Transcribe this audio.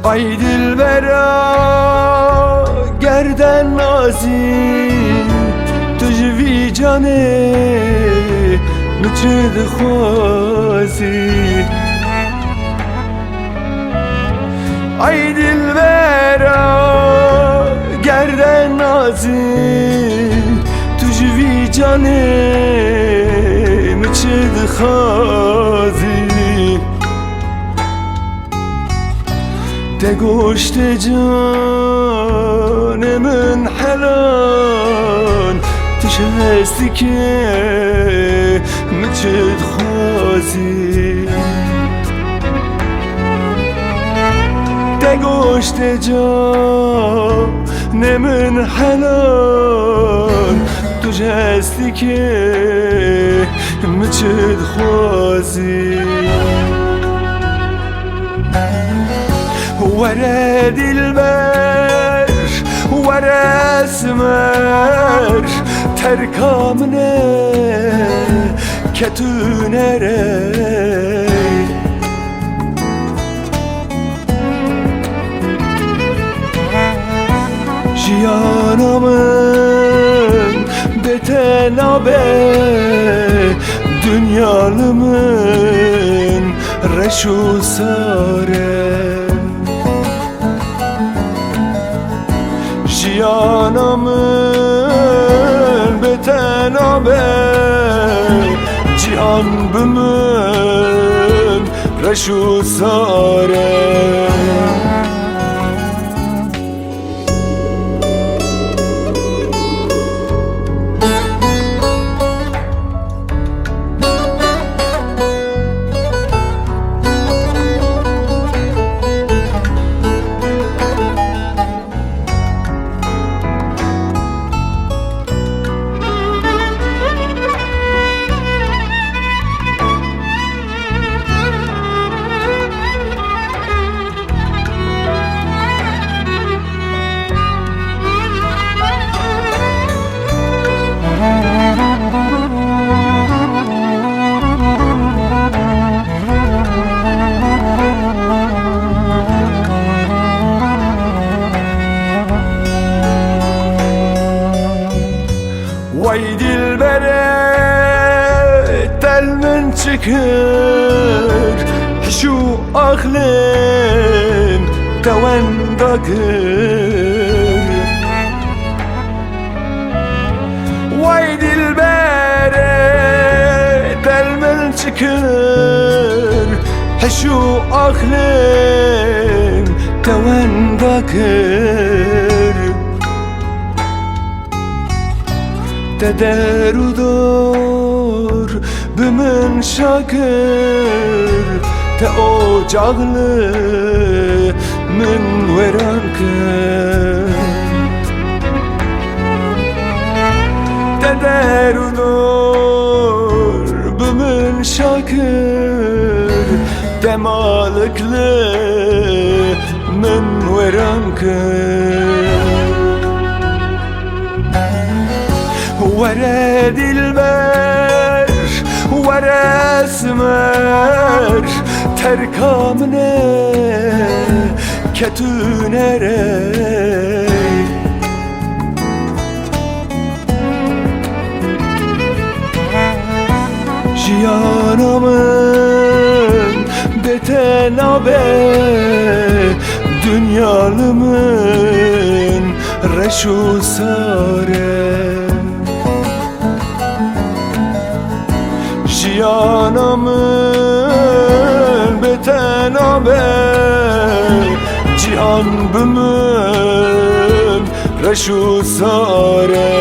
Ay dilbera gerden nazi تجوی جانه مچد خوازی ای دلبرا گردن نازی تجوی جانه مچد خوازی تگوشت جانمن حلال تشهستی که مچد خوازی تگوشت جانمن حلال تشهستی که مچد خوازی ورا دلبر ورا اسمر ترکامنه کتونره جیانımın betenabe dünyalımın reşu sare Cihanımın betenabe cihan bümün reşu sare Vay dilbere telmin çıkır şu aklım tevendakır Vay dilbere telmin çıkır şu aklım tevendakır Tederudor bümün şakır Te ocağlı min veran kır Tederudor bümün şakır Demalıklı min veran kır ورا دلبر ورا اسمر ترکامنه کتونره Cihanımın betenabe dünyalımın reşu sare Cihanımın betenabe cihan bümün reşu sare